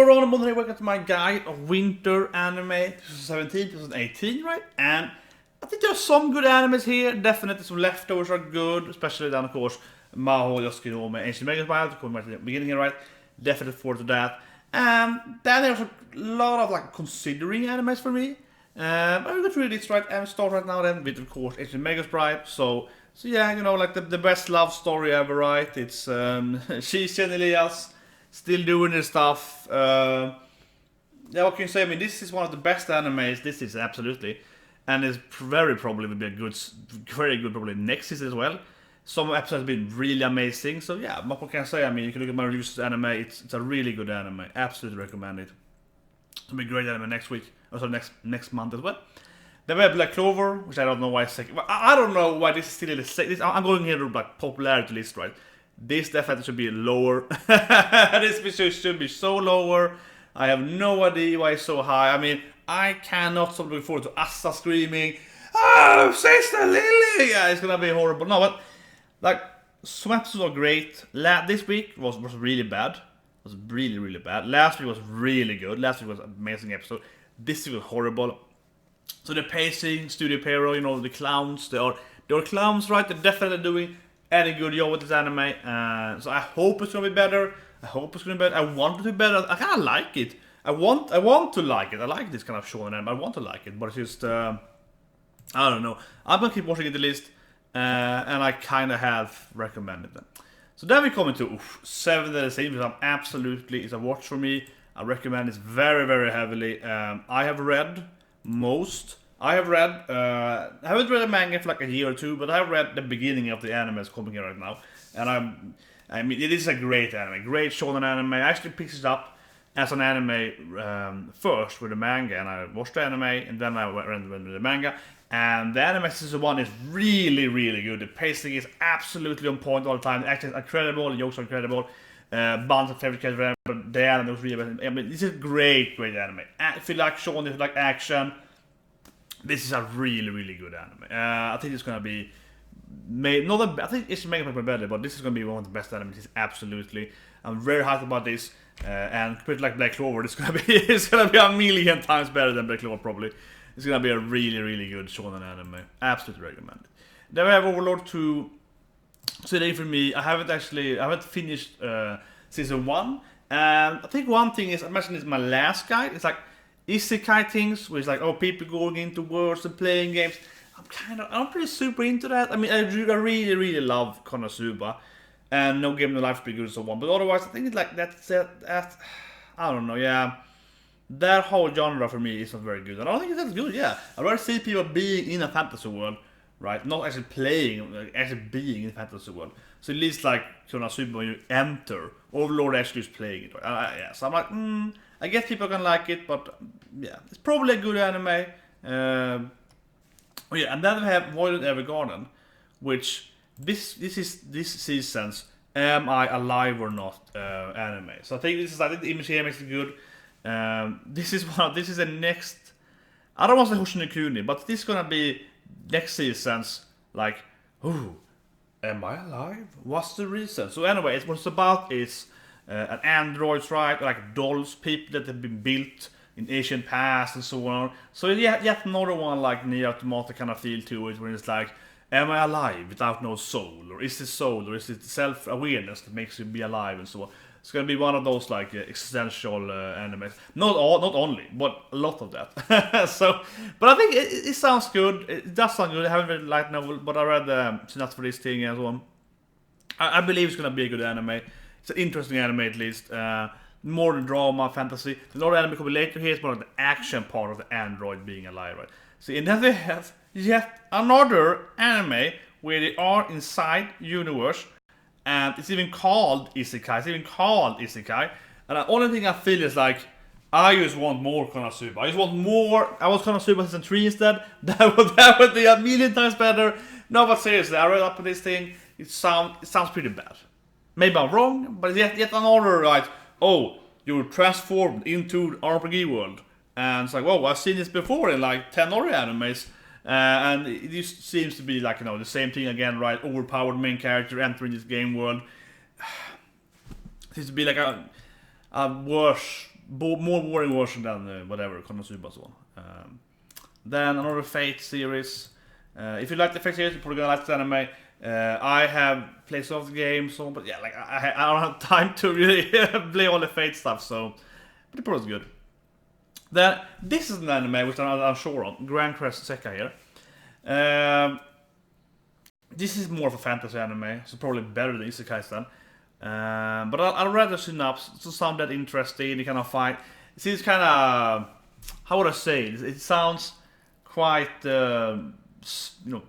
Around the month, I welcome to my guide of winter anime 2017-2018, right? And I think there's some good animes here. Definitely some leftovers are good, especially then, of course, Maho, Yoskinome, Ancient Megas Wild, coming right at the beginning here, right? Definitely forward to that. And then there's a lot of like considering animes for me. But I'm going to read this right and start right now then with, of course, Ancient Megas Bribe. So yeah, you know, like the best love story ever, right? It's Shishi and Elias still doing their stuff. Yeah, what can you say? I mean, this is one of the best animes. This is absolutely, and it's very probably will be a good, very good probably next season as well. Some episodes have been really amazing. So yeah, what can I say? I mean, you can look at my reviews of anime. It's a really good anime. Absolutely recommend it. It'll be a great anime next week, also next month as well. Then we have Black Clover, which I don't know why second. I don't know why this is still in the second. I'm going here to like popularity list, right? This definitely should be lower. This should be so lower. I have no idea why it's so high. I mean, I cannot stop looking forward to Asta Screaming. Oh, Sister Lily! Yeah, it's gonna be horrible. No, but like some episodes are great. This week was really bad. It was really bad. Last week was really good. Last week was an amazing episode. This week was horrible. So the pacing, Studio Pero, you know, the clowns, they're clowns, right? They're definitely doing any good job with this anime. So I hope it's gonna be better. I hope it's gonna be better. I want it to be better. I kinda like it. I want to like it. I like this kind of shonen anime. I want to like it, but it's just I don't know. I'm gonna keep watching it the list, and I kinda have recommended them. So then we come into 7 that is absolutely is a watch for me. I recommend it very heavily. I have read most. I haven't read a manga for like a year or two, but I've read the beginning of the anime that's coming here right now, and I mean, it is a great anime, great shonen anime. I actually picked it up as an anime first with the manga, and I watched the anime, and then I went with the manga. And the anime season 1 is really good. The pacing is absolutely on point all the time. The action is incredible, the jokes are incredible. Bunch of favorite characters, but the anime was really. I mean, this is great anime. If you like shonen, if you like action, this is a really good anime. I think it's gonna be I think it's Mega better, but this is gonna be one of the best animes. Absolutely, I'm very hyped about this. And pretty like Black Clover, it's gonna be a million times better than Black Clover probably. It's gonna be a really good shonen anime. Absolutely recommend it. Then we have Overlord 2. Today for me, I haven't finished season 1. And I think one thing is, I mentioned this in my last guide. It's like isekai things, where it's like, oh, people going into worlds and playing games. I'm pretty super into that. I mean, I really love Konosuba, and No Game No Life is pretty good and so on. But otherwise, I think it's like that. I don't know. Yeah, that whole genre for me is not very good. I don't think it's that good. Yeah, I'd rather see people being in a fantasy world, right? Not actually playing, like, actually being in a fantasy world. So at least like Konosuba, when you enter, Overlord actually is playing it. Right? Yeah. So I'm like, I guess people can like it, but yeah, it's probably a good anime. Yeah, and then we have Violet Evergarden, which this season's Am I Alive or Not anime. So I think the image here makes it good. This is the next. I don't want to say Hoshino Kuni, but this is gonna be next season's like, ooh, am I alive? What's the reason? So anyway, what it's about is an androids, right? Like dolls, people that have been built in ancient past and so on. So yet another one like Nier Automata kind of feel to it, where it's like, am I alive without no soul? Or is it soul? Or is it self-awareness that makes you be alive and so on? It's gonna be one of those like existential animes. Not only, but a lot of that. So, but I think it sounds good. It does sound good. I haven't read light novel, but I read synopsis for this thing and so on. I believe it's gonna be a good anime. It's an interesting anime at least. More than drama, fantasy. The other anime could be later here. It's more of the action part of the android being alive, right? So, and then we have yet another anime where they are inside universe, and it's even called Isekai. And the only thing I feel is like, I just want more Konosuba. I want Konosuba season 3 instead. That would be a million times better. No, but seriously, I read up on this thing. It sounds pretty bad. Maybe I'm wrong, but yet another, right? Oh, you're transformed into RPG world. And it's like, whoa, I've seen this before in like 10 other animes. And it just seems to be like, you know, the same thing again, right? Overpowered main character entering this game world. It seems to be like a worse more boring version than whatever Konosuba so on. Then another Fate series. If you like the Fate series, you're probably gonna like this anime. I have played some of the games, so but yeah, like I don't have time to really play all the Fate stuff, so but it probably is good. Then this is an anime which I'm sure on Grand Crest Sekka here. This is more of a fantasy anime, so probably better than Isekai's then. But I'll read the synopsis. It sounds that interesting. You kind of find. It seems kind of, how would I say it? It sounds quite simple.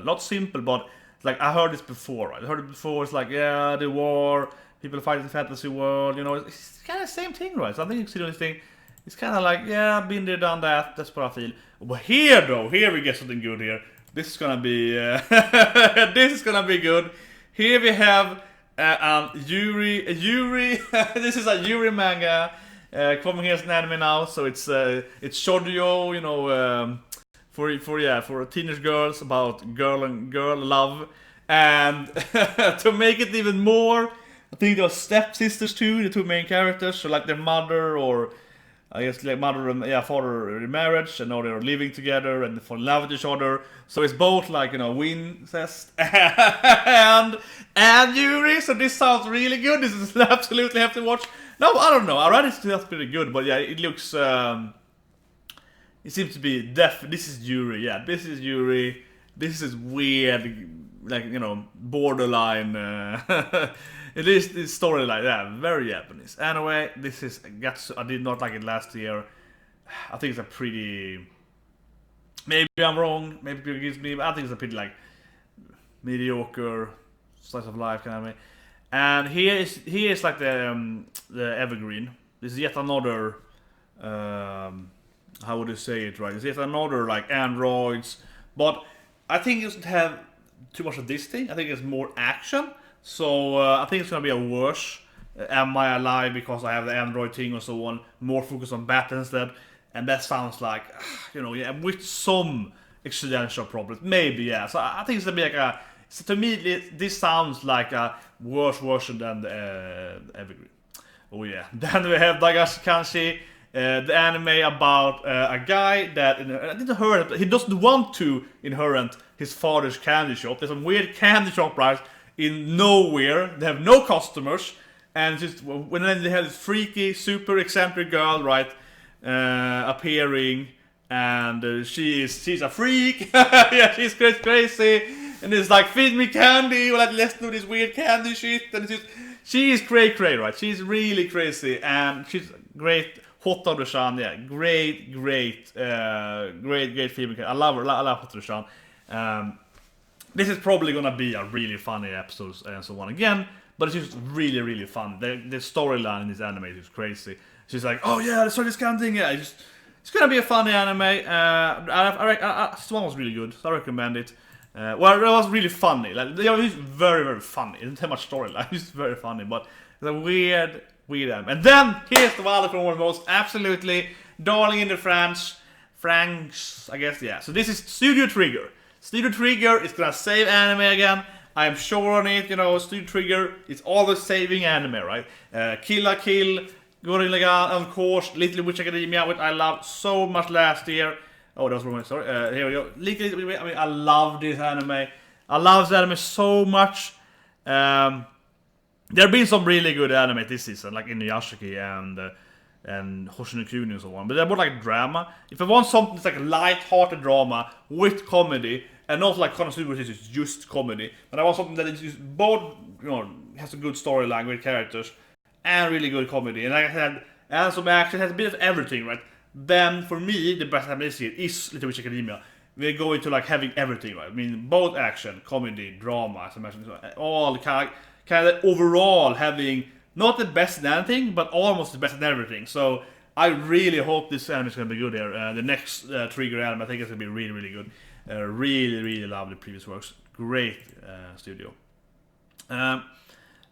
Not simple, but like I heard this before. Right? I heard it before. It's like the war, people fight in the fantasy world. It's kind of the same thing, right? So I think you see this thing. It's kind of like been there, done that. That's what I feel. But here we get something good here. This is gonna be this is gonna be good. Here we have Yuri. This is a Yuri manga coming here as an anime now. So it's shoujo, for teenage girls about girl love, and to make it even more, I think there are stepsisters too, the two main characters. So like their mother or I guess like mother and father in marriage, and now they're living together and they fall in love with each other. So it's both like incest and Yuri. So this sounds really good. This is absolutely have to watch. No, I don't know. I read it's pretty good, but yeah, it looks. It seems to be This is Yuri. Yeah, this is Yuri. This is weird, like borderline. It is this story like that, very Japanese. Anyway, this is Gatsu. I did not like it last year. I think it's a pretty. Maybe I'm wrong. Maybe people gives me. But I think it's a pretty like mediocre slice of life kind of way. And here is like the Evergreen. This is yet another. How would you say it right? It's yet another like androids, but I think it doesn't have too much of this thing. I think it's more action. So I think it's gonna be a worse Am I Alive because I have the Android thing or so on. More focus on battle instead. And that sounds like, with some existential problems. Maybe, yeah. So I think it's gonna be like a. So to me, this sounds like a worse version than the Evergreen. Oh yeah. Then we have Dagashi Kanshi, the anime about a guy that I didn't hear it. He doesn't want to inherit his father's candy shop. There's some weird candy shop, right? In nowhere, they have no customers, and just when they have this freaky, super eccentric girl, right, appearing, and she's a freak, yeah, she's crazy, and it's like feed me candy, or like let's do this weird candy shit, and she is cray, right? She's really crazy, and she's great. Hotaru-chan, yeah, great female. I love her. I love Hotaru-chan. This is probably gonna be a really funny episode and so on again, but it's just really fun. The storyline in this anime is just crazy. She's like, oh yeah, let's try this kind of thing. Yeah, it's gonna be a funny anime. This one was really good, so I recommend it. Well, it was really funny. Like, it's very funny. It didn't have much storyline. It's very funny, but it's a weird anime. And then here's the one from most absolutely darling in the Franxx, I guess. Yeah. So this is Studio Trigger. Studio Trigger is gonna save anime again. I am sure on it. Studio Trigger is always saving anime, right? Kill la Kill, Gurren Lagann, of course, Little Witch Academia, which I loved so much last year. Oh, that was wrong. Sorry. Here we go. I mean, I love this anime. I love this anime so much. There have been some really good anime this season, like Inuyashiki and Hoshino Kuni and so on. But they're more like drama. If I want something that's like light-hearted drama with comedy, and not like Konosuba, which is just comedy, but I want something that is just both, has a good storyline, great characters, and really good comedy. And like I said, and some action, has a bit of everything, right? Then for me, the best anime this year is Little Witch Academia. We're going to like having everything, right? I mean, both action, comedy, drama, as I mentioned, all kind of overall having not the best in anything, but almost the best in everything. So I really hope this anime is going to be good here. The next Trigger anime, I think it's going to be really good. Really love the previous works. Great studio.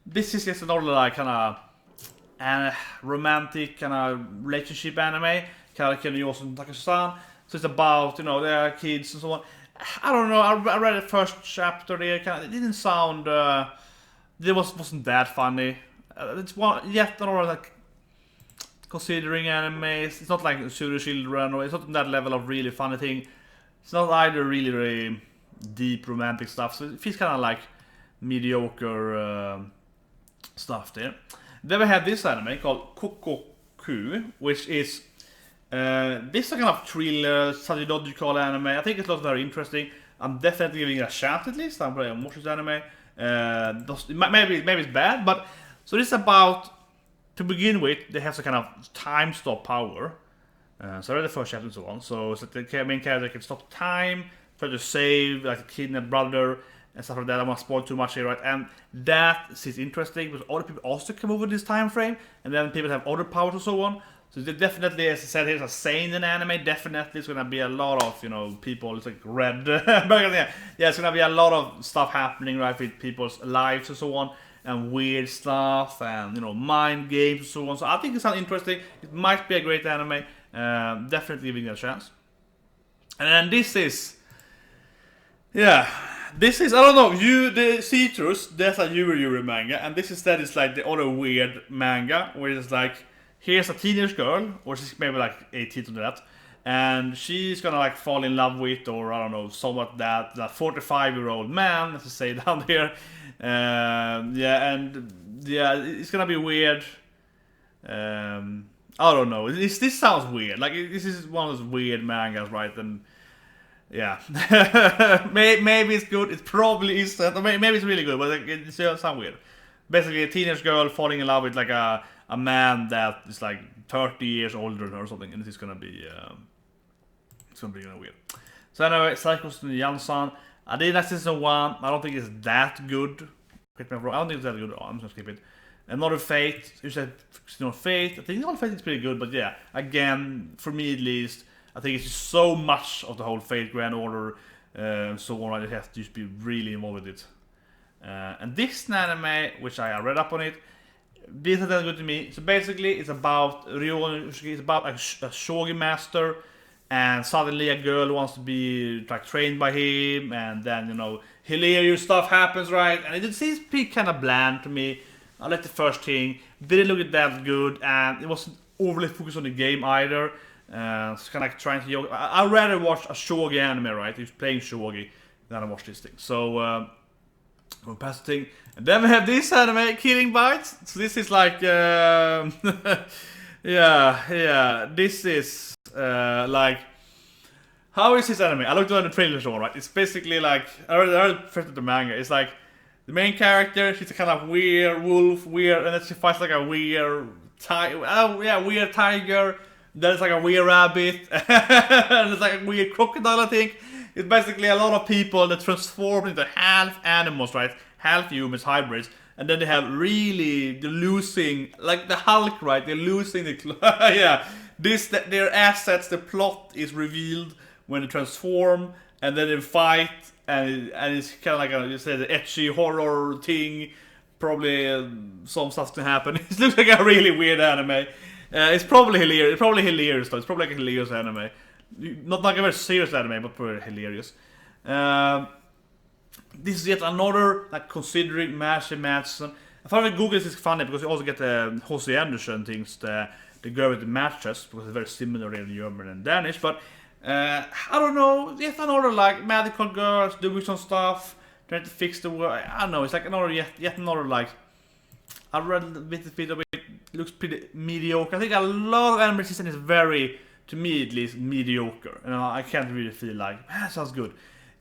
This is just another like kind of romantic kind of relationship anime. Kind of also Takashi-san. So it's about their kids and so on. I don't know. I read the first chapter there. It didn't sound. It wasn't that funny. It's yet another like considering animes. It's not like Pseudo Children, or it's not that level of really funny thing. It's not either really, really deep romantic stuff, so it feels kind of like mediocre stuff there. Then we have this anime called Kokoku, which is this is a kind of thriller, psychological anime. I think it looks very interesting. I'm definitely giving it a shot at least. I'm probably gonna watch this anime. Maybe it's bad, but so this is about, to begin with, they have some kind of time stop power. So I read the first chapter and so on. So the main character can stop time, try to save like a kidnapped brother and stuff like that. I won't spoil too much here, right? And that is interesting because other people also come over this time frame, and then people have other powers and so on. So definitely, as I said, here's a seinen anime. Definitely, it's gonna be a lot of people. It's like red, yeah, it's gonna be a lot of stuff happening, right, with people's lives and so on, and weird stuff, and mind games and so on. So I think it sounds interesting. It might be a great anime. Definitely giving it a chance. And then this is, I don't know, the Citrus, that's a Yuri manga, and this instead is like the other weird manga where it's like, here's a teenage girl, or she's maybe like 18 to that, and she's gonna like fall in love with, or I don't know, somewhat that 45-year-old man, as I say down there. It's gonna be weird. I don't know. This sounds weird. Like this is one of those weird mangas, right? And yeah, maybe it's good. It probably isn't. Maybe it's really good, but it sounds weird. Basically, a teenage girl falling in love with like a man that is like 30 years older than her or something, and this is gonna be kind of weird. So anyway, Psychos no Jansan. I did like season 1. I don't think it's that good. I don't think it's that good. I'm just gonna skip it. Another Fate. You said Fate. I think Another Fate is pretty good, but yeah, again, for me at least, I think it's just so much of the whole Fate Grand Order, so on. I just have to just be really involved with it. And this anime, which I read up on it, this is that good to me. So basically, it's about Yowamushi. It's about a shogi master, and suddenly a girl wants to be like trained by him, and then hilarious stuff happens, right? And it seems pretty kind of bland to me. I liked the first thing, didn't look that good, and it wasn't overly focused on the game either. It's kind of like trying to. I'd rather watch a shogi anime, right? He's playing shogi than I watch this thing. So. We'll pass the thing. And then we have this anime, Killing Bites. So this is like, this is like, how is this anime? I looked at the trailer show, right? It's basically like, I already first the manga. It's like the main character, she's a kind of weird wolf, and then she fights like a weird weird tiger. Then it's like a weird rabbit, and it's like a weird crocodile, I think. It's basically a lot of people that transform into half animals, right? Half humans, hybrids. And then they have they're losing, like the Hulk, right? They're losing their assets, the plot is revealed when they transform, and then they fight, and it's kind of like an ecchi horror thing. Probably some stuff to happen. It looks like a really weird anime. It's probably hilarious. It's probably hilarious though. It's probably like a hilarious anime. Not like a very serious anime, but pretty hilarious. This is yet another, like, considering Madsen. I thought Google is funny because you also get the H.C. Andersen things, the girl with the matches, because it's very similar in German and Danish. But I don't know, yet another like medical girls doing some stuff, trying to fix the world. I don't know. It's like another yet another like. I read a bit of it. It looks pretty mediocre. I think a lot of anime season is very, to me at least, mediocre. I can't really feel like, that sounds good.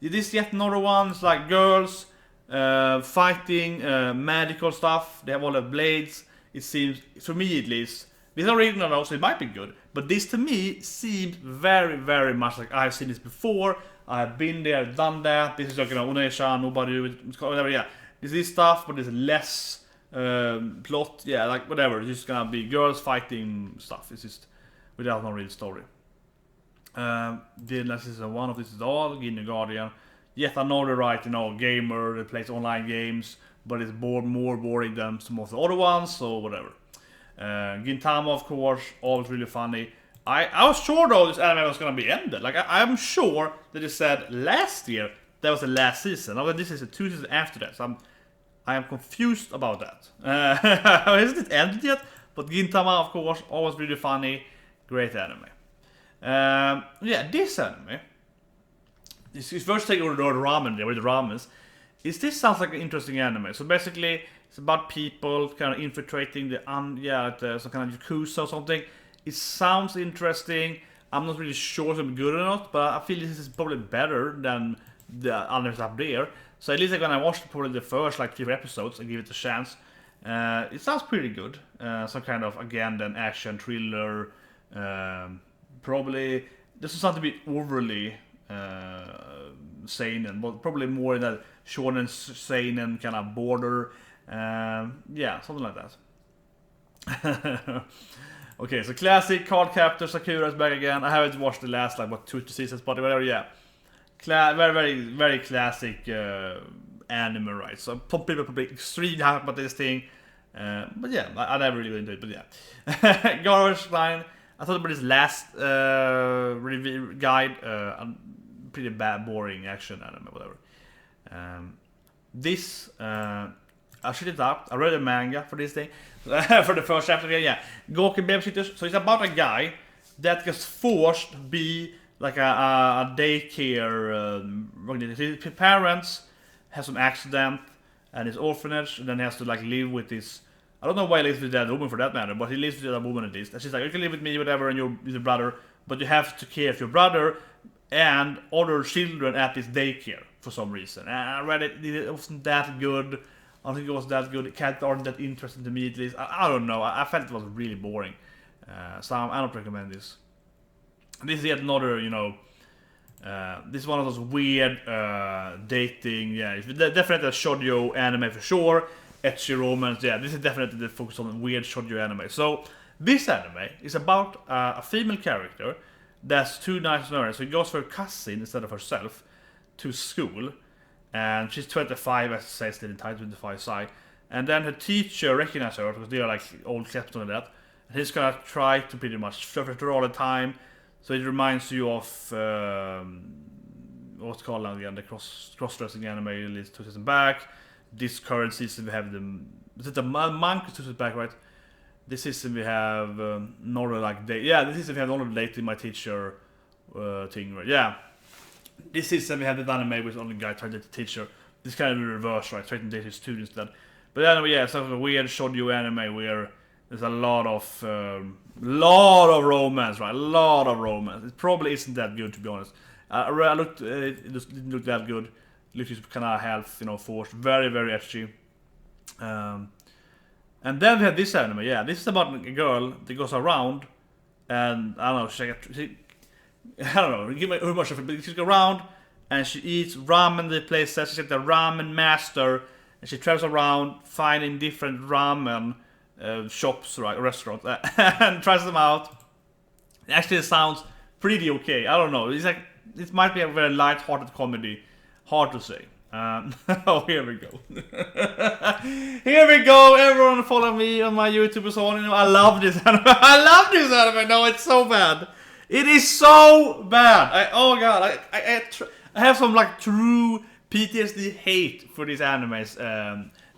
This yet another one, it's like girls fighting, medical stuff. They have all the blades. It seems, for me at least, it's not original, so it might be good. But this to me seems very, very much like I've seen this before. I've been there, done that. This is like, Onesha, nobody, whatever, yeah. This is stuff, but there's less plot, yeah, like whatever. It's just gonna be girls fighting stuff. It's just without no real story. This is one of this is all Guinea Guardian. Yet another, right, gamer that plays online games, but it's more boring than some of the other ones, so whatever. Gintama, of course, always really funny. I was sure though this anime was gonna be ended. Like I'm sure that it said last year that was the last season. Now this is the 2 seasons after that. So I am confused about that. Hasn't it ended yet? But Gintama, of course, always really funny. Great anime. Yeah, this anime. This is first take over the ramen there with the ramens. This sounds like an interesting anime. So basically, it's about people kind of infiltrating some kind of yakuza or something. It sounds interesting. I'm not really sure if it's good or not, but I feel this is probably better than the others up there. So at least when I watched probably the first like 3 episodes, I give it a chance. It sounds pretty good. Some kind of, again, then action thriller. Probably this is not to be overly seinen, but probably more in that shounen seinen kind of border. Yeah, something like that. Okay, so classic card captor Sakura is back again. I haven't watched the last 2 seasons, but whatever. Yeah, very very very classic anime, right? So people probably extremely happy about this thing. But yeah, I never really into it. But yeah, Garbage Line. I thought about this last review guide. Pretty bad, boring action anime, whatever. I should it up. I read a manga for this thing. For the first chapter, yeah. Goken Babysitters. So it's about a guy that gets forced to be like a daycare. His parents have some accident and his orphanage, and then he has to live with this. I don't know why he lives with that woman for that matter, but he lives with that woman at least. And she's like, you can live with me, whatever, and your brother, but you have to care for your brother and other children at this daycare for some reason. And I read it, it wasn't that good. I don't think it was that good. The characters aren't that interesting to me at least. I don't know. I felt it was really boring. So I don't recommend this. This is yet another, this is one of those weird dating, definitely a shoujo anime for sure. Ecchi romance, yeah, this is definitely the focus on weird shoujo anime. So this anime is about a female character that's too nice to know. So he goes for a cousin instead of herself to school, and she's 25, as it says in the title, 25 side. And then her teacher recognizes her because they are like old clips and that. And he's gonna try to pretty much flirt with her all the time. So it reminds you of what's called now again, the cross-dressing anime released 2 seasons back. This current season we have the monk 2 seasons back, right? This season we have this season we have only dating my teacher thing, right? Yeah. This season we have the anime with only guy trying to date the teacher. This kind of the reverse, right? Trying to date his students then. But anyway, yeah, it's sort of a weird shoujo anime where there's a lot of romance, right? A lot of romance. It probably isn't that good, to be honest. I looked, it just didn't look that good. It looked kind of health, forced. Very, very ecchi. And then we have this anime, yeah. This is about a girl that goes around, and I don't know, give me too much of it, but she goes around and she eats ramen the places. She's like the ramen master, and she travels around finding different ramen shops, right, restaurants, and tries them out. It actually sounds pretty okay. I don't know. It's like it might be a very light-hearted comedy. Hard to say. Oh, here we go. Here we go. Everyone follow me on my YouTube and so on. I love this anime. I love this anime. No, it's so bad. It is so bad. Oh god. I have some true PTSD hate for these animes.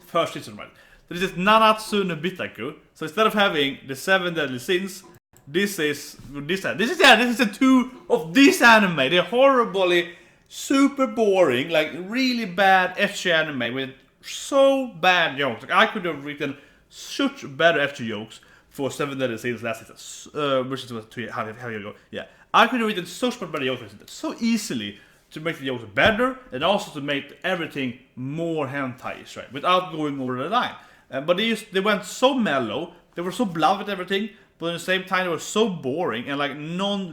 First season, right? This is Nanatsu no Bitaku. So instead of having the 7 deadly sins, this is the 2 of this anime. They're horribly super boring, really bad ecchi anime with so bad jokes. I could have written such better ecchi jokes for 7 Deadly Sins last season, which was 2 years ago. Yeah, I could have written such better jokes so easily to make the jokes better and also to make everything more hentai-ish, right? Without going over the line. But they went so mellow, they were so blunt with everything, but at the same time they were so boring and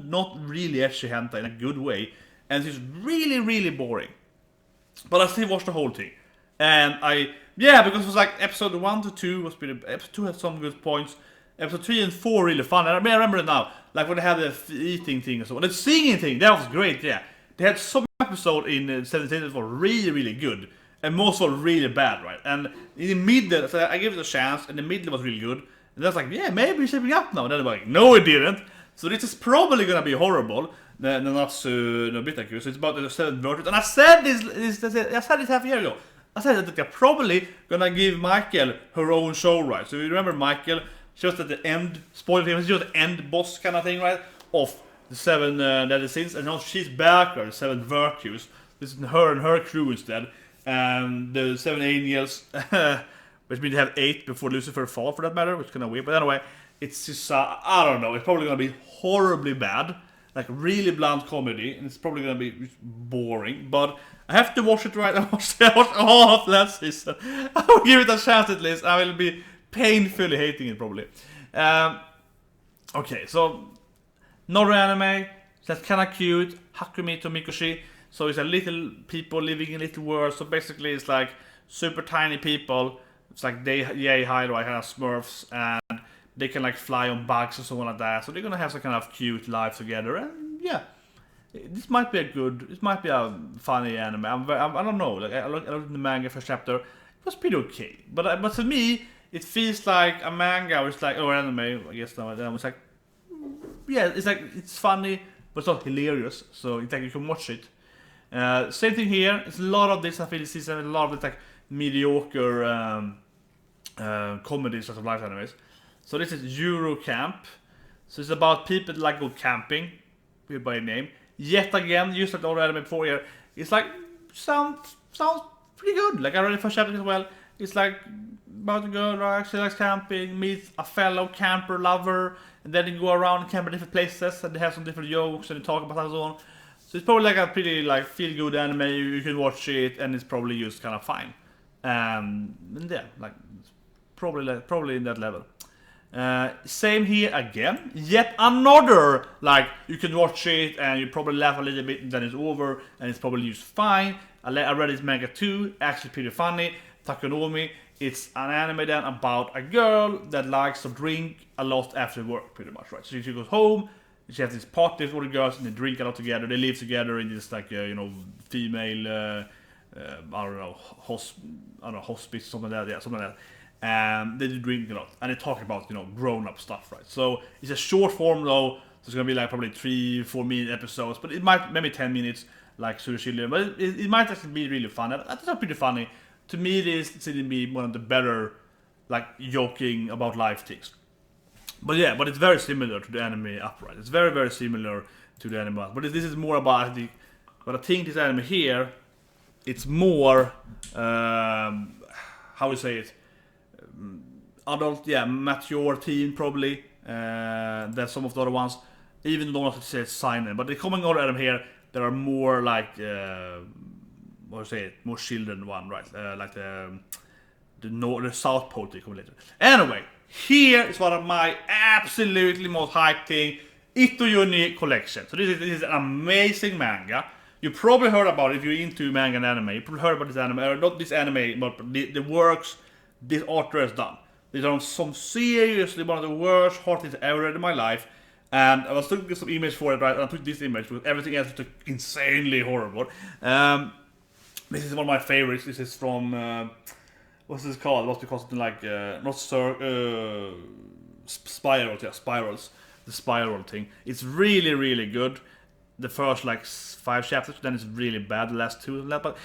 not really ecchi hentai in a good way. And it's really, really boring. But I still watched the whole thing. And because it was episode 1 to 2 was pretty. Episode 2 had some good points. Episode 3 and 4 really fun. I remember it now. When they had the eating thing and so on. The singing thing, that was great, yeah. They had some episode in 17 that were really, really good. And most were really bad, right? And in the middle, so I gave it a chance, and the middle was really good. And I was maybe it's shaping up now. And then I was no it didn't. So this is probably gonna be horrible. The Nanatsu no Bitaku. So it's about the 7 virtues. And I said this half a year ago. I said that they're probably gonna give Michael her own show, right? So you remember Michael, Just at the end, spoiler thing, it's just the end boss kind of thing, right? Of the 7 deadly sins, and now she's back, or the 7 virtues. This is her and her crew instead. And the 7 angels, which means they have 8 before Lucifer fall, for that matter, which is kind of weird. But anyway, it's just, I don't know, it's probably going to be horribly bad. Like, really blunt comedy, and it's probably going to be boring. But I have to watch it right. I watched all of last season. I will give it a chance at least. I will be painfully hating it, probably. Okay, so another anime that's kind of cute, Hakumito Mikoshi. So it's a little people living in little worlds. So basically, it's like super tiny people. It's like they hide like kind of Smurfs, and they can like fly on bugs or something like that. So they're gonna have some kind of cute life together, and yeah, this might be a funny anime. I don't know. Like I looked at the manga first chapter, it was pretty okay. But to me, it feels like a manga, or it's like or anime. I guess now it's like yeah, it's funny, but it's not hilarious. So it's like you can watch it. Same thing here. It's a lot of this. I feel this season, a lot of this like mediocre comedy sort of life animes. So this is Euro Camp. So it's about people that like go camping, weird by name. Yet again, used like the old anime before here. It's like sounds pretty good. Like I read the first chapter as well. It's like about a girl who actually likes camping, meets a fellow camper lover, and then they go around and camp at different places, and they have some different jokes and they talk about that and so on. So it's probably like a pretty like feel good anime. You can watch it, and it's probably just kind of fine. And yeah, like it's probably in that level. Same here again. Yet another, like, you can watch it and you probably laugh a little bit and then it's over and it's probably just fine. I read this manga too, actually pretty funny. Takunomi, it's an anime then about a girl that likes to drink a lot after work, pretty much, right? So she goes home, she has this party with all the girls and they drink a lot together. They live together in this like female I don't know hospice, something like that, yeah, something like that. And they do drink a lot, and they talk about grown-up stuff, right? So it's a short form though, so it's gonna be like probably 3-4 minute episodes, but it might maybe 10 minutes like Sushi, but it might actually be really fun. That's pretty funny. To me, this seems to be one of the better like joking about life things. But yeah, but it's very similar to the anime Upright. It's very very similar to the anime, but this is more about but I think this anime here, it's more how we say it. Adult, yeah, mature teen probably. Than some of the other ones, even though not to say seinen. But the coming out of them here, there are more like what do you say it? More children one, right? Like the South Pole they come later. Anyway, here is one of my absolutely most hyped thing, Ito Collection. So this is an amazing manga. You probably heard about it if you're into manga and anime. You probably heard about this anime, or not this anime, but the works this author has done. They've done some seriously one of the worst horror things I've ever read in my life. And I was looking at some images for it, right? And I took this image because everything else was insanely horrible. This is one of my favorites. This is from what's this called? What's it called? Something like spirals. Yeah, spirals. The spiral thing. It's really really good. The first like 5 chapters, then it's really bad. The last 2, but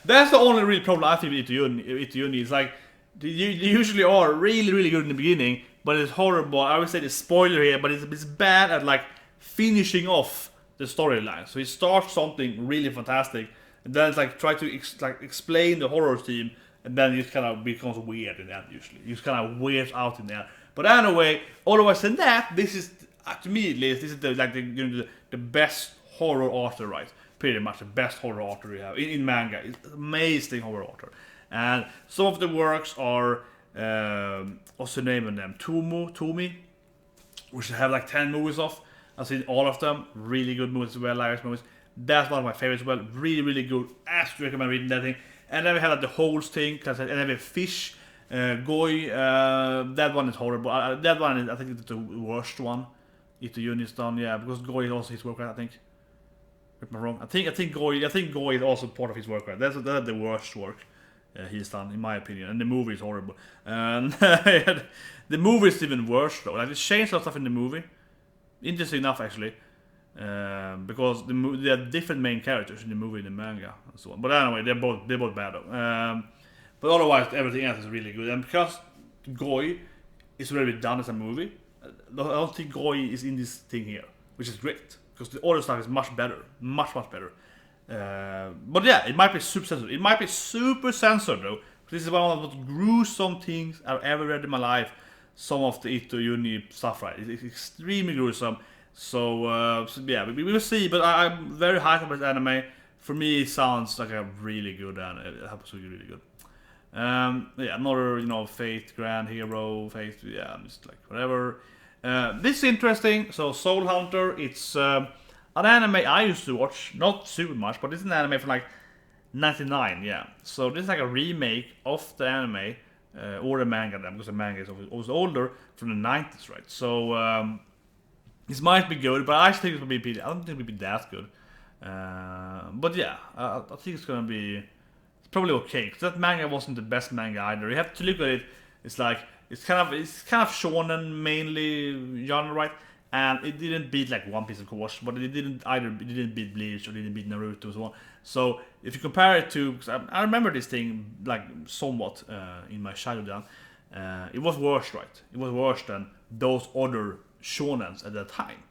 that's the only real problem I think with Ito. It's like they usually are really really good in the beginning, but it's horrible. I would say the spoiler here, but it's bad at like finishing off the storyline. So it starts something really fantastic, and then it's like try to explain the horror theme, and then it kind of becomes weird in the end. Usually, it kind of weirds out in there. But anyway, otherwise than that, this is to me at least, this is the best horror author, right? Pretty much the best horror author we have in manga. It's amazing horror author. And some of the works are what's the name of them? Tomi, which I have like 10 movies of. I've seen all of them. Really good movies as well, live movies. That's one of my favorites as well. Really, really good. Absolutely recommend reading that thing. And then we have like the holes thing, and then we have Fish, Goi. That one is horrible. That one is, I think, it's the worst one. Ito is done, yeah, because Goi is also his work, right? I think. If I'm wrong, I think Goi is also part of his work, right? That's the worst work he's done, in my opinion. And the movie is horrible. And the movie is even worse though. Like they changed a lot of stuff in the movie. Interesting enough, actually, because there are different main characters in the movie and the manga and so on. But anyway, they're both bad though. But otherwise, everything else is really good. And because Goi is already done as a movie. I don't think Goi is in this thing here, which is great because the other stuff is much better, much better. But yeah, it might be super censored. It might be super censored though. This is one of the most gruesome things I've ever read in my life. Some of the Ito Uni stuff, right? It's extremely gruesome. So yeah, we will see. But I'm very hyped about this anime. For me, it sounds like a really good anime. It happens to be really good. Yeah, another Fate Grand Hero, Fate. Yeah, just like whatever. This is interesting. So Soul Hunter. It's an anime I used to watch, not super much, but it's an anime from like 99. Yeah. So this is like a remake of the anime or the manga then, because the manga is always older from the 90s, right? So this might be good, but I think it will be. I don't think it will be that good. But yeah, I think it's gonna be. It's probably okay because that manga wasn't the best manga either. You have to look at it. It's like it's kind of shonen mainly genre, right? And it didn't beat like One Piece, of course, but it didn't beat Bleach or didn't beat Naruto and so on. So if you compare it to, because I remember this thing like somewhat in my childhood, it was worse, right? It was worse than those other shonens at that time.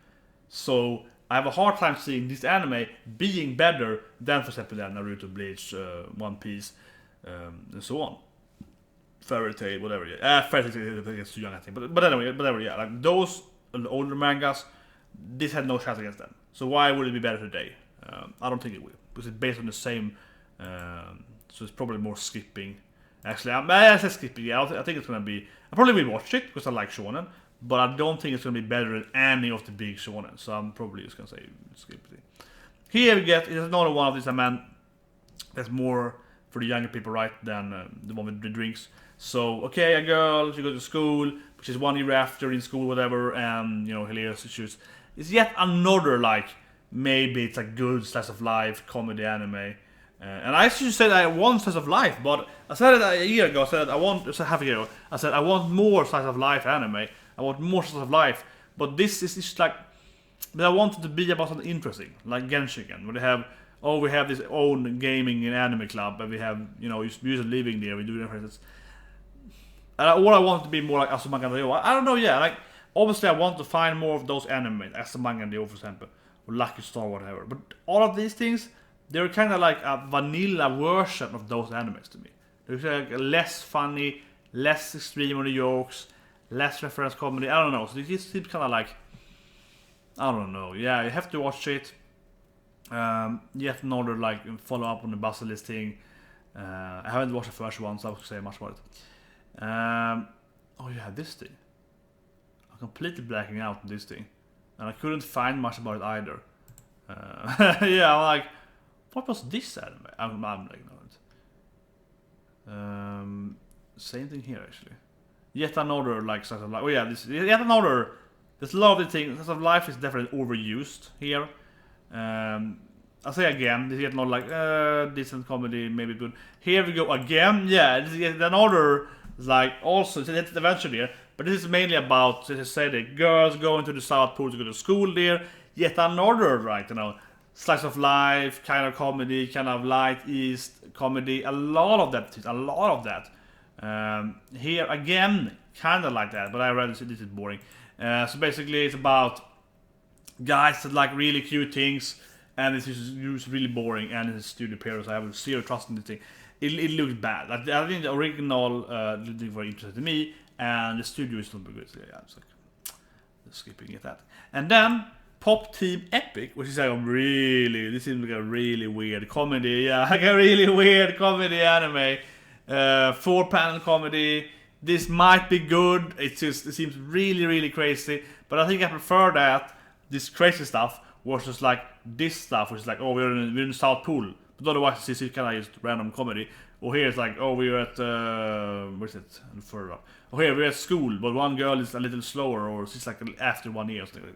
So I have a hard time seeing this anime being better than, for example, Naruto, Bleach, One Piece, and so on. Fairy Tail, whatever. Yeah, Fairy Tail is too young, I think. But anyway, whatever. Yeah, like those older mangas, this had no chance against them. So why would it be better today? I don't think it will, because it's based on the same. So it's probably more skipping. Actually, I say skipping. Yeah, I think it's gonna be. I probably will watch it because I like shonen. But I don't think it's going to be better than any of the big shonen, so I'm probably just going to say skip it. Here we get, it's another one of these, man, that's more for the younger people, right, than the one with the drinks. So, okay, a girl, she goes to school, which is 1 year after in school, whatever, and, hilarious issues. It's yet another, like, maybe it's a good slice of life comedy anime. And I actually said I want slice of life, but I said it a year ago, half a year ago, I said I want more slice of life anime. I want more slice of life, but this is just like, but I want it to be about something interesting, like Genshin, where we have this own gaming and anime club, and we have, users living there, we do different. Or I want it to be more like Asumanga Ryo. I don't know, yeah, like, obviously I want to find more of those anime, Asumanga Ryo, for example, or Lucky Star, whatever, but all of these things, they're kind of like a vanilla version of those animes to me. They're like less funny, less extreme on the jokes, less reference comedy, I don't know, so it just seems kind of like, I don't know, yeah, you have to watch it. Yet another, like, follow up on the Basilisk thing. I haven't watched the first one, so I won't say much about it. Oh yeah, this thing. I'm completely blacking out on this thing. And I couldn't find much about it either. Yeah, I'm like, what was this anime? I'm like, no. Same thing here, actually. Yet another, like, slice of life. Oh yeah, yet another. There's a lot of the things. Slice of life is definitely overused here. I'll say again, this is yet not like decent comedy, maybe good. Here we go again. Yeah, this is yet another, like, also it's adventure there, but this is mainly about, as I said, the girls going to the South Pole to go to school there. Yet another, right, slice of life, kind of comedy, kind of light East comedy. A lot of that. Here again, kind of like that, but I rather say this is boring. So basically, it's about guys that like really cute things, and it's just really boring, and it's studio period. So I have zero trust in this thing. It looks bad. Like, I think the original looked very interesting to me, and the studio is not very good. So yeah, it's like just skipping it that. And then Pop Team Epic, which is like this seems like a really weird comedy. Yeah, like a really weird comedy anime. 4-panel comedy. This might be good. It seems really, really crazy. But I think I prefer that, this crazy stuff, versus like this stuff, which is like, oh, we're in South Pool. But otherwise it's kind of just random comedy. Or here it's like, oh, we're at where's it? Further up. Oh, here we're at school, but one girl is a little slower, or she's like after 1 year or something.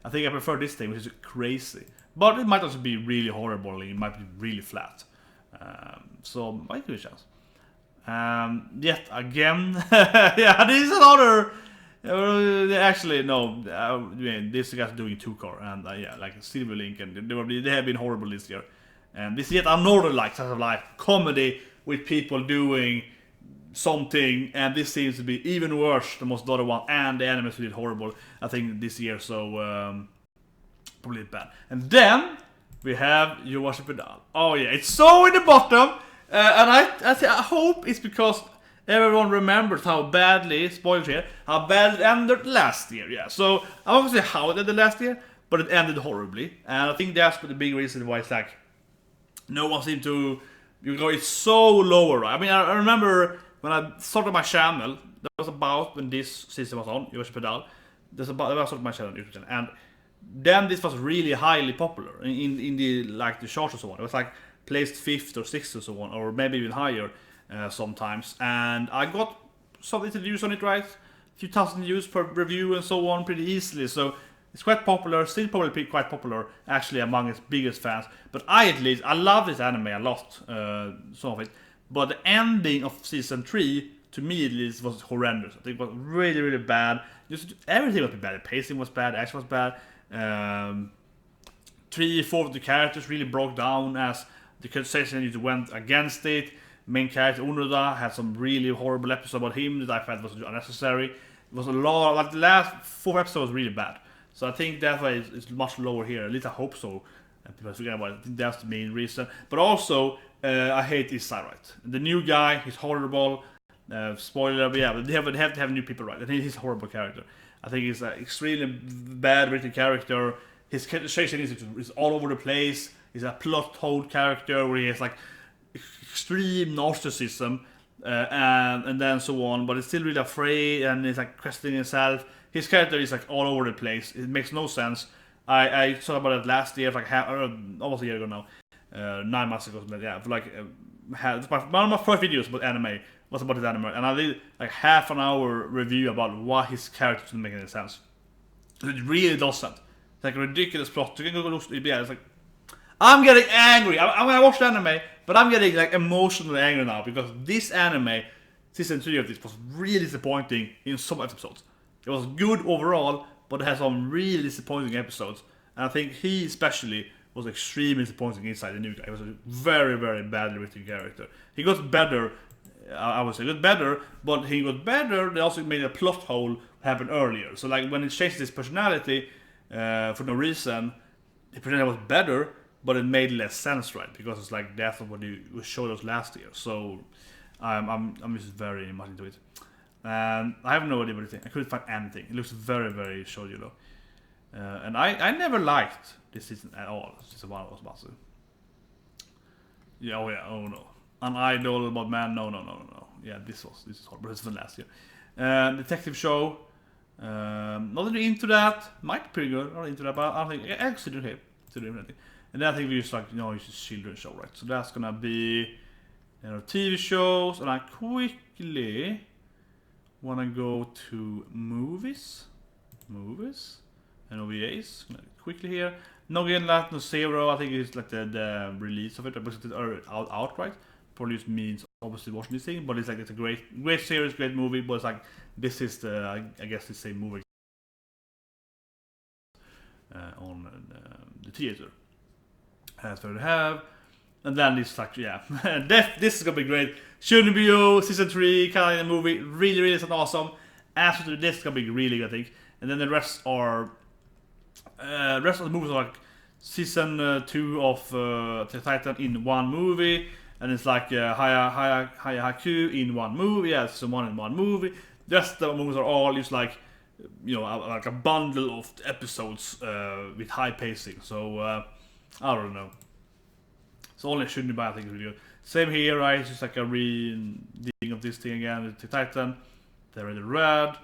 I think I prefer this thing, which is crazy. But it might also be really horrible. It might be really flat. So might give it a chance. Yet again, yeah, this is another. Actually, no. This guy's doing 2-core, and yeah, like Silver Link, and they have been horrible this year. And this is yet another like slice of life comedy with people doing something, and this seems to be even worse than most of the other one, and the anime is really horrible, I think, this year, so probably bad. And then we have Yowamushi Pedal. Oh yeah, it's so in the bottom, and I hope it's because everyone remembers how badly, spoilers here, how bad it ended last year, yeah. So, I won't say how it ended last year, but it ended horribly, and I think that's the big reason why it's like, no one seemed to, it's so lower, right? I mean, I remember when I started my channel, that was about when this season was on, Yowamushi Pedal, that was sort of my channel, and then this was really highly popular in the like the charts or so on. It was like placed 5th or 6th or so on, or maybe even higher sometimes. And I got some views on it, right? A few thousand views per review and so on, pretty easily. So it's quite popular, still probably quite popular actually among its biggest fans. But I love this anime a lot, some of it. But the ending of season 3, to me at least, was horrendous. I think it was really, really bad. Just everything was bad. The pacing was bad, the action was bad. 3-4 of the characters really broke down as the conversation went against it. Main character Unoda had some really horrible episodes about him that I felt was unnecessary. It was a lot, like the last 4 episodes was really bad. So I think that's why it's much lower here. At least I hope so. People forget about it. I think that's the main reason. But also, I hate this side, right? The new guy, he's horrible. Spoiler, but yeah, but they have to have new people, right? I think he's a horrible character. I think he's an extremely bad written character. His characterization is all over the place. He's a plot hole character where he has like extreme narcissism and then so on, but he's still really afraid and he's like questioning himself. His character is like all over the place. It makes no sense. I thought about it last year, like almost a year ago now, 9 months ago, but yeah, one of my first videos about anime was about his anime, and I did like half an hour review about why his character doesn't make any sense. It really doesn't. It's like a ridiculous plot. You can go it's like, I'm getting angry. I'm gonna watch the anime, but I'm getting like emotionally angry now because this anime, season 3 of this, was really disappointing in some episodes. It was good overall, but it has some really disappointing episodes. And I think he especially was extremely disappointing inside the new guy. He was a very, very badly written character. He got better, I would say, got better, but he got better. They also made a plot hole happen earlier. So like when it changed his personality for no reason, the personality was better, but it made less sense, right? Because it's like that's what you showed us last year. So I'm just very much into it. And I have no idea what you think. I couldn't find anything. It looks very, very shoujo though. And I never liked this season at all. Season 1 was massive. Yeah, oh yeah, oh no. An idol about man, no. Yeah, this is horrible. This is from last year. Detective show. Not really into that. Might be pretty good. Not into that, but I think actually okay. And then I think we just like, it's a children's show, right? So that's gonna be TV shows, and I quickly wanna go to movies and OVAs quickly here. No Game Left, no Zero. I think it's like the release of it, but it's outright. Probably just means obviously watching this thing, but it's like it's a great series, great movie. But it's like this is the I guess the same movie on the theater. That's what we have. And then this like this is gonna be great. Shounen season 3, kind of movie, really awesome. After this is gonna be really good, I think. And then the rest of the movies are like season 2 of Titan in one movie, and it's like Haiku in one movie, season 1 in one movie. The rest of the movies are all just like like a bundle of episodes with high pacing. So I don't know. So only shouldn't buy, I think it's really good. Same here, right? It's just like a re-digging of this thing again with Titan. They're in the red.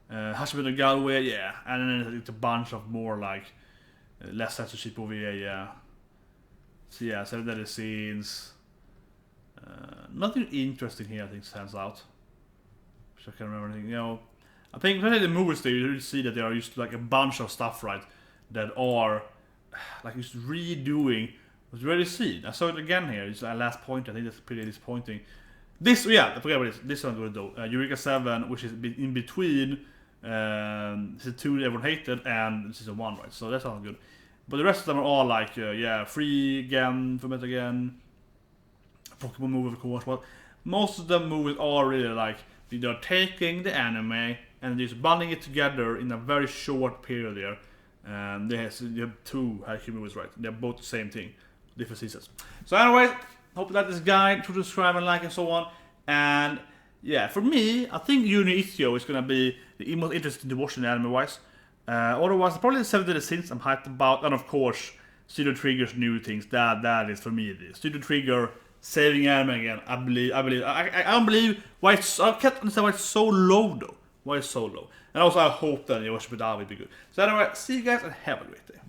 Hashimoto no Galway, yeah. And then it's a bunch of more like less censorship OVA, yeah. So yeah, 7 deadly scenes. Nothing interesting here, I think, stands out. Which I can't remember anything. I think when the movies there, you really see that they are used to like a bunch of stuff, right? That are like just redoing what's already seen. I saw it again here. It's a last point. I think that's pretty disappointing. This, I forgot about this. This one's good though. Eureka 7, which is in between season 2 that everyone hated and season 1, right? So that sounds good. But the rest of them are all like, free again, Fullmetal again, Pokemon movie of course. But most of the movies are really like they're taking the anime and just bundling it together in a very short period there. And they have 2 haiku movies, right? They're both the same thing, different seasons. So anyways, hope that this guide, to subscribe and like and so on. And yeah, for me, I think Junji Ito is gonna be the most interesting to watch in anime wise. Otherwise, probably the 70 Sins I'm hyped about, and of course, Studio Trigger's new things. That is for me. Studio Trigger saving anime again. I don't believe why I can't understand why it's so low though. Why it's so low? And also, I hope that Yowamushi will be good. So anyway, see you guys and have a great day.